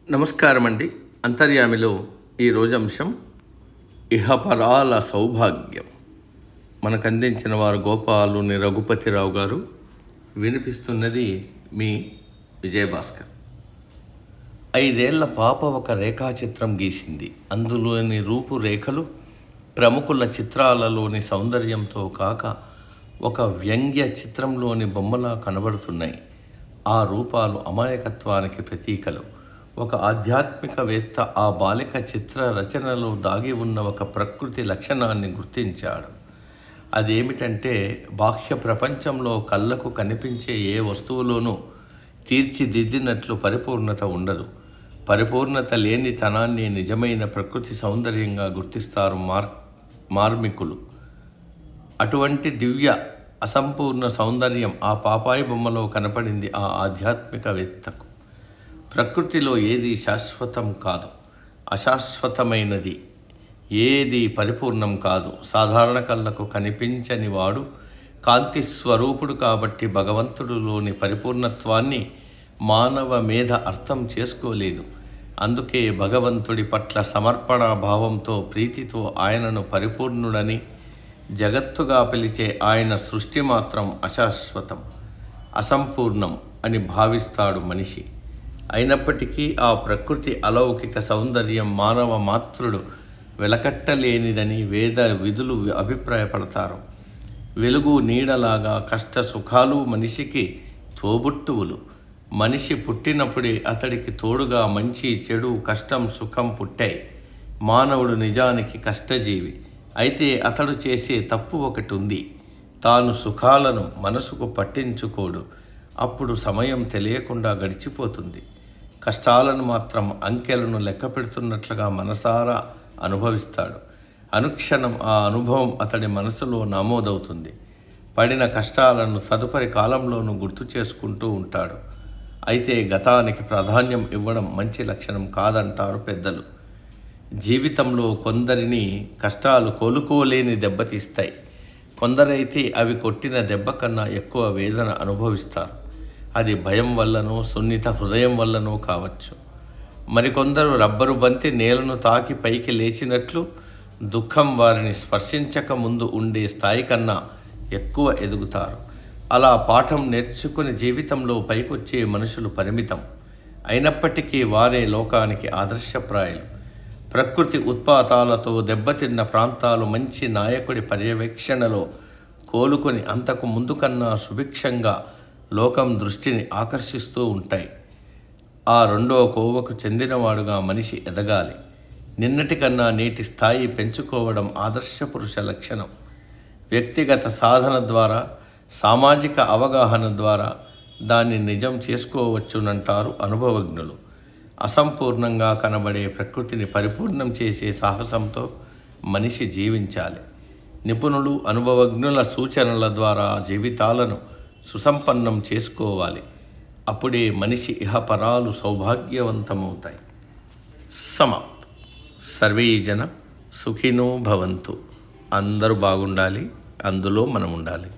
నమస్కారం అండి. అంతర్యామిలో ఈరోజు అంశం ఇహపరాల సౌభాగ్యం. మనకు అందించిన వారు గోపాలుని రఘుపతిరావు గారు. వినిపిస్తున్నది మీ విజయభాస్కర్. 5 ఏళ్ల పాప ఒక రేఖాచిత్రం గీసింది. అందులోని రూపురేఖలు ప్రముఖుల చిత్రాలలోని సౌందర్యంతో కాక ఒక వ్యంగ్య చిత్రంలోని బొమ్మలా కనబడుతున్నాయి. ఆ రూపాలు అమాయకత్వానికి ప్రతీకలు. ఒక ఆధ్యాత్మికవేత్త ఆ బాలిక చిత్ర రచనలో దాగి ఉన్న ఒక ప్రకృతి లక్షణాన్ని గుర్తించాడు. అదేమిటంటే, బాహ్య ప్రపంచంలో కళ్ళకు కనిపించే ఏ వస్తువులోనూ తీర్చిదిద్దినట్లు పరిపూర్ణత ఉండదు. పరిపూర్ణత లేని తనాన్ని నిజమైన ప్రకృతి సౌందర్యంగా గుర్తిస్తారు మార్మికులు. అటువంటి దివ్య అసంపూర్ణ సౌందర్యం ఆ పాపాయి బొమ్మలో కనపడింది ఆ ఆధ్యాత్మికవేత్తకు. ప్రకృతిలో ఏది శాశ్వతం కాదు, అశాశ్వతమైనది ఏది పరిపూర్ణం కాదు. సాధారణ కళ్ళకు కనిపించని వాడు కాంతి స్వరూపుడు కాబట్టి భగవంతుడిలోని పరిపూర్ణత్వాన్ని మానవ మేధ అర్థం చేసుకోలేదు. అందుకే భగవంతుడి పట్ల సమర్పణ భావంతో, ప్రీతితో ఆయనను పరిపూర్ణుడని, జగత్తుగా పిలిచే ఆయన సృష్టి మాత్రం అశాశ్వతం, అసంపూర్ణం అని భావిస్తాడు మనిషి. అయినప్పటికీ ఆ ప్రకృతి అలౌకిక సౌందర్యం మానవ మాతృడు వెలకట్టలేనిదని వేద విధులు అభిప్రాయపడతారు. వెలుగు నీడలాగా కష్ట సుఖాలు మనిషికి తోబుట్టువులు. మనిషి పుట్టినప్పుడే అతడికి తోడుగా మంచి చెడు, కష్టం సుఖం పుట్టాయి. మానవుడు నిజానికి కష్టజీవి. అయితే అతడు చేసే తప్పు ఒకటి ఉంది. తాను సుఖాలను మనసుకు పట్టించుకోడు. అప్పుడు సమయం తెలియకుండా గడిచిపోతుంది. కష్టాలను మాత్రం అంకెలను లెక్క పెడుతున్నట్లుగా మనసారా అనుభవిస్తాడు. అనుక్షణం ఆ అనుభవం అతడి మనసులో నమోదవుతుంది. పడిన కష్టాలను తదుపరి కాలంలోనూ గుర్తు చేసుకుంటూ ఉంటాడు. అయితే గతానికి ప్రాధాన్యం ఇవ్వడం మంచి లక్షణం కాదంటారు పెద్దలు. జీవితంలో కొందరిని కష్టాలు కోలుకోలేని దెబ్బతీస్తాయి. కొందరైతే అవి కొట్టిన దెబ్బ కన్నా ఎక్కువ వేదన అనుభవిస్తారు. అది భయం వల్లనో, సున్నిత హృదయం వల్లనో కావచ్చు. మరికొందరు రబ్బరు బంతి నేలను తాకి పైకి లేచినట్లు దుఃఖం వారిని స్పర్శించక ముందు ఉండే స్థాయి కన్నా ఎక్కువ ఎదుగుతారు. అలా పాఠం నేర్చుకుని జీవితంలో పైకొచ్చే మనుషులు పరిమితం. అయినప్పటికీ వారే లోకానికి ఆదర్శప్రాయాలు. ప్రకృతి ఉత్పాతాలతో దెబ్బతిన్న ప్రాంతాలు మంచి నాయకుడి పర్యవేక్షణలో కోలుకొని అంతకు ముందు కన్నా సుభిక్షంగా లోకం దృష్టిని ఆకర్షిస్తూ ఉంటాయి. ఆ రెండో కోవకు చెందినవాడుగా మనిషి ఎదగాలి. నిన్నటి కన్నా నేటి స్థాయి పెంచుకోవడం ఆదర్శ పురుష లక్షణం. వ్యక్తిగత సాధన ద్వారా, సామాజిక అవగాహన ద్వారా దాన్ని నిజం చేసుకోవచ్చునంటారు అనుభవజ్ఞులు. అసంపూర్ణంగా కనబడే ప్రకృతిని పరిపూర్ణం చేసే సాహసంతో మనిషి జీవించాలి. నిపుణులు, అనుభవజ్ఞుల సూచనల ద్వారా జీవితాలను సుసంపన్నం చేసుకోవాలి. అప్పుడే మనిషి ఇహపరాలు సౌభాగ్యవంతమవుతాయి. సమాప్తం. సర్వే జన సుఖినో భవంతు. అందరూ బాగుండాలి, అందులో మనం ఉండాలి.